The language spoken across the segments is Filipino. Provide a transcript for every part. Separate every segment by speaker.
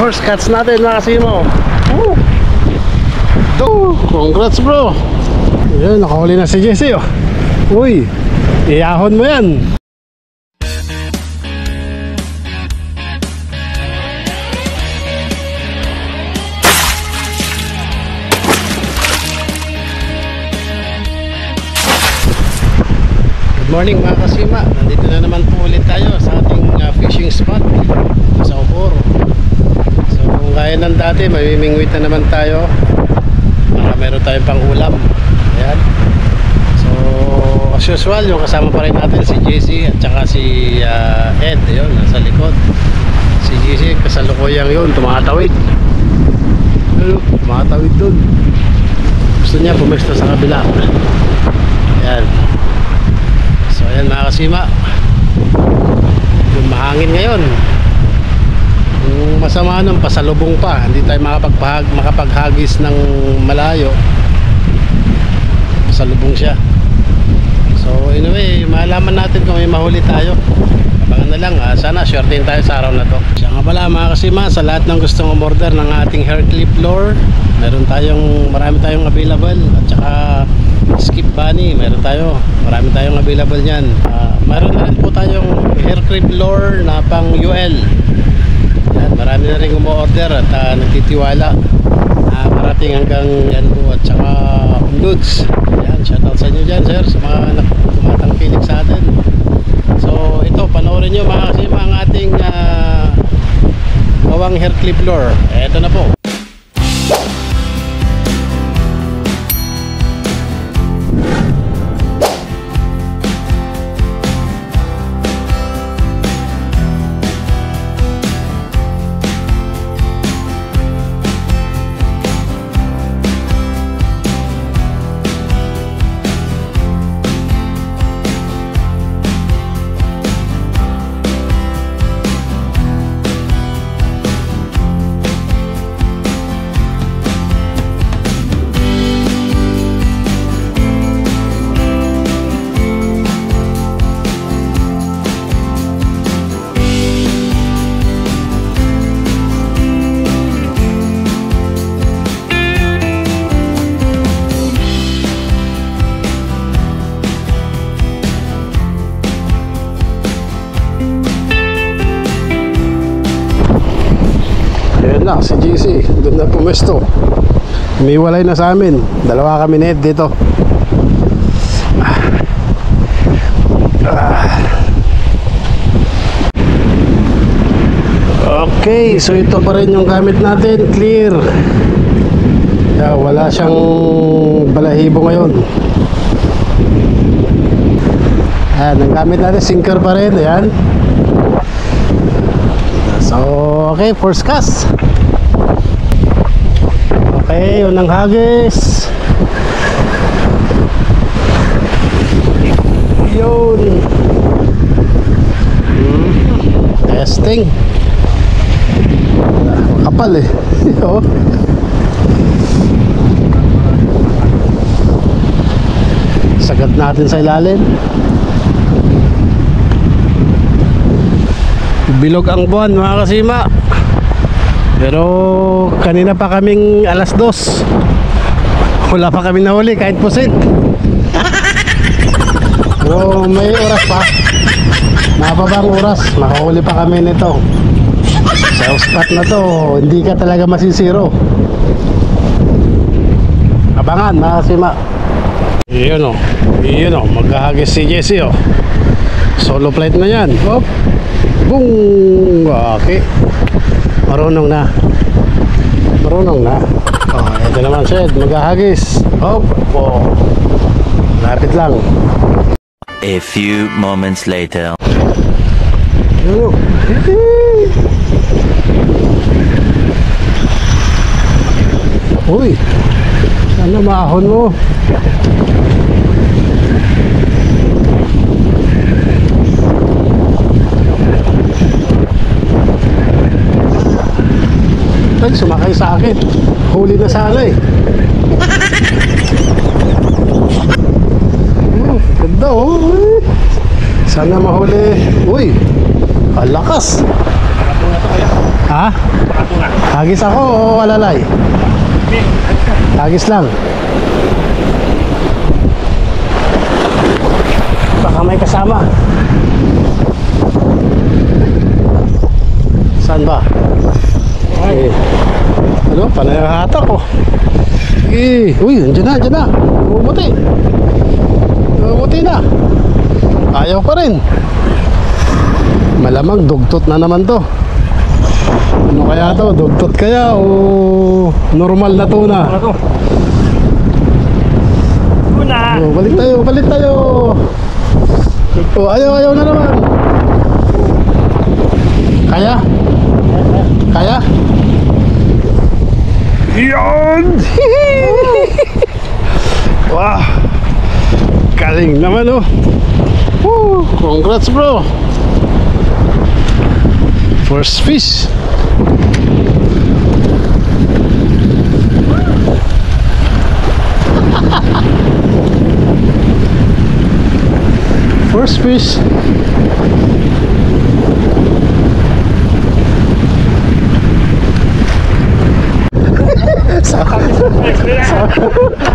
Speaker 1: first catch natin mga kasimo. Congrats bro. Ayan, nakahuli na si Jesse oh. Uy, iyahon mo yan. Good morning mga kasima. Nandito na naman po ulit tayo sa ating fishing spot sa Okoro. So kung kaya ng dati, mamimingwit na naman tayo. Baka meron tayong pang ulam. Ayan. So as usual, yung kasama pa rin natin si JC at saka si Ed. Ayun, nasa likod. Si JC kasalukuyang yun, tumatawid. Tumatawid dun. Gusto niya pumesto sa kabila. Ayan. So ayan mga kasima, yung mahangin ngayon, yung masama nun, pasalubong pa, hindi tayo makapaghagis ng malayo, pasalubong siya. So anyway, malaman natin kung may mahuli tayo. Abangan na lang, sana swertein tayo sa araw na to. Siya nga pala mga kasima, sa lahat ng gustong umorder ng ating hair clip lure, marami tayong available. At saka skip bunny, marami tayong available niyan. Meron na rin po tayong hair clip lure na pang UL. Yan, marami na rin umu-order at nagtitiwala. Marating hanggang yan po at saka Umluds. Yan, shoutout sa inyo dyan sir, sa mga tumatangkilik sa atin. So ito, panoorin nyo mga kasima ang ating gawang hair clip lure. Ito na po. Si GC, doon na pumesto. Umiwalay na sa amin. Dalawa kami net dito. Okay, so ito pa rin yung gamit natin. Clear. Wala siyang balahibo ngayon. Ayan, ang gamit natin sinker pa rin. Ayan. So, okay, first cast. Okay, unang hagis. Yun. Testing. Kapal eh. Sagat natin sa ilalim. Bilog ang buwan mga kasima. Pero kanina pa kaming alas 2. Wala pa kaming nahuli kahit pusit. Pero may oras pa. Mababang oras, makahuli pa kami nito. Sa spot na to, hindi ka talaga masisiro. Abangan mga kasima. Iyon o, maghahagis si Jesse o. Solo flight na yan. Hop. Boom. Okay. Marunong na. Oh, ito naman siya, maghahagis. Hop. Oh. Lapit lang.
Speaker 2: A few moments later.
Speaker 1: Yun. Uy. Sana maahon mo. Ay, sumakay sa akin. Huli na sana eh. Ganda oh. Sana mahuli. Uy, alakas. Ha? Hagis ako o alalay? Hagis lang. Baka may kasama. Saan ba? Eh, ano? Panahatak ko. Eh, uy, andyan na. Bumuti. Bumuti na. Ayaw pa rin. Malamang dugtot na naman to. Ano kaya to? Dugtot kaya o normal na tuna? Oh, balik tayo. Oh, ayaw na naman. Kaya? Yan! Wow! Galing naman oh. Woo! Congrats bro! First fish. First fish.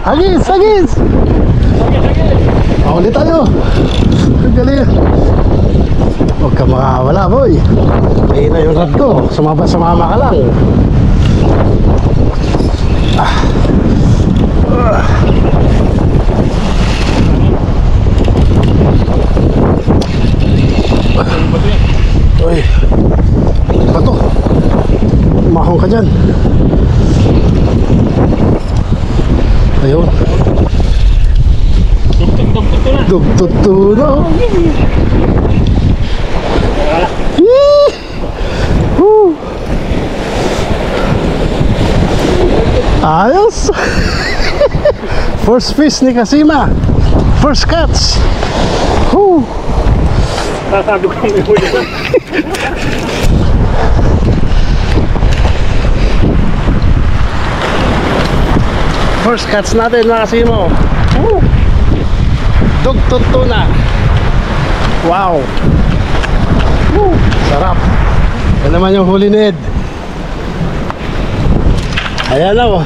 Speaker 1: Hagis! Ulit tayo. Galing. Huwag ka makawala boy. May na yung rad ko. Sumama ka lang. Uy, ano ba to? Umahong ka dyan. Ayun. Dugtot tuna. Ayos. First fish ni Kasima. First catch.
Speaker 3: Sasabi ko may huli ka.
Speaker 1: First catch natin mga Kasimo. Dugtot tuna. Wow. Sarap. Yan naman yung huli ni Ed. Ayan na oh.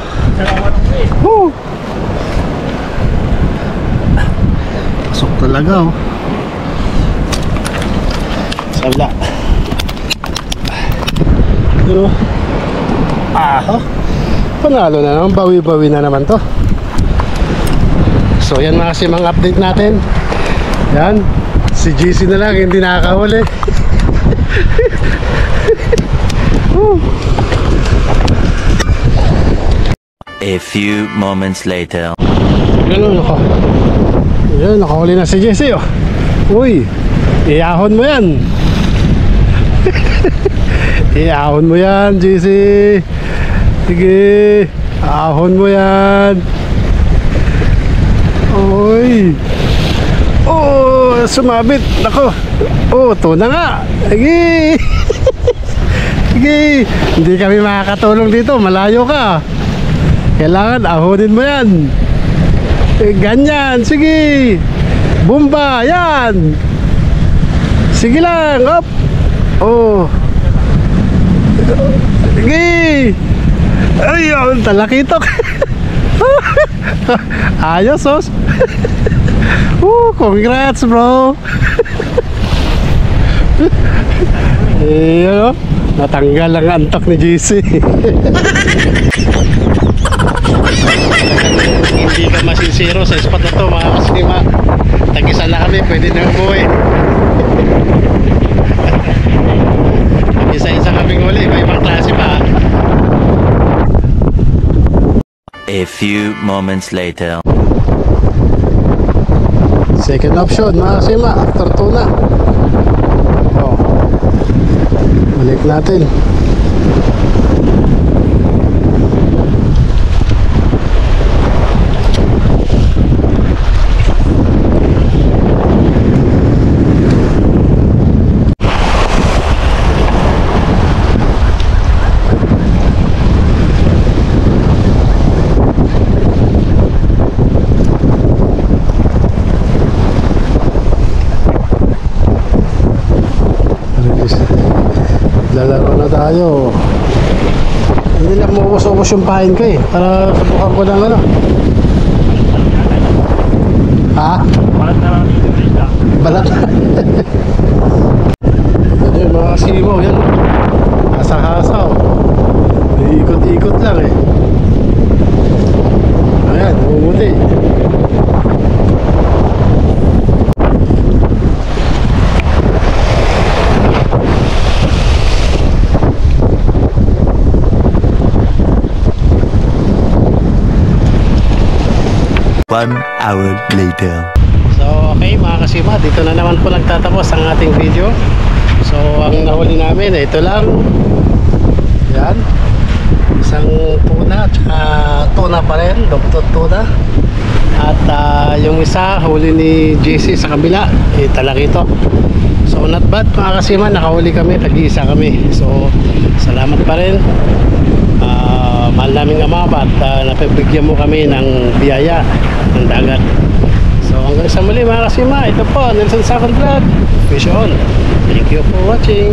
Speaker 1: Pasok talaga oh. Sabla. Pero panalo na naman. Bawi-bawi na naman to. So yan mga Kasim ang update natin. Yan. Si GC na lang hindi nakakahuli.
Speaker 2: A few moments later.
Speaker 1: Ganun ako. Yan, nakahuli na si GC oh. Uy, iahon mo yan. Iahon mo yan GC. Sige, ahon mo yan. Uy. Oh, sumabit. Nako. Oh, tuna nga. Sige. Sige. Hindi kami makakatulong dito. Malayo ka. Kailangan ahonin mo yan. Ganyan. Sige. Bumba. Yan. Sige lang. Up. Oh. Sige. Ayun. Talakitok. Ayos oh. Congrats bro. Ayun oh. Natanggal ang antok ni GC. Hindi ka masinsiro sa spot na to mga Kasima. Tag-isa na kami, pwede na umuwi. Isa-isa kaming huli, may ibang klase pa.
Speaker 2: A few moments later.
Speaker 1: Second option mga Kasima, after tuna. Oh. Balik natin. Lalaro na tayo. Hindi lang maubos-ubos yung pahain ko eh. Para subukan ko ng ano. Ha?
Speaker 3: Balat na lang dito dito.
Speaker 1: Balat. Ano yun mga kasimaw, yan. Hasa-hasa oh. Ikot-ikot lang eh. Ayan, bumuti.
Speaker 2: One hour later.
Speaker 1: So okay mga kasima, dito na naman po nagtatapos ang ating video. So ang nahuli namin, ito lang. Yan. Isang tuna, tsaka tuna pa rin, dugtod tuna. At yung isa, huli ni JC sa kabila, talakito. So not bad mga kasima, nakahuli kami, tag-iisa kami. So salamat pa rin. Mahal namin Ama at napibigyan mo kami ng biyaya ng dagat. So hanggang sa muli mga kasima, ito po Nelson Sakon Vlog. Fish on. Thank you for watching.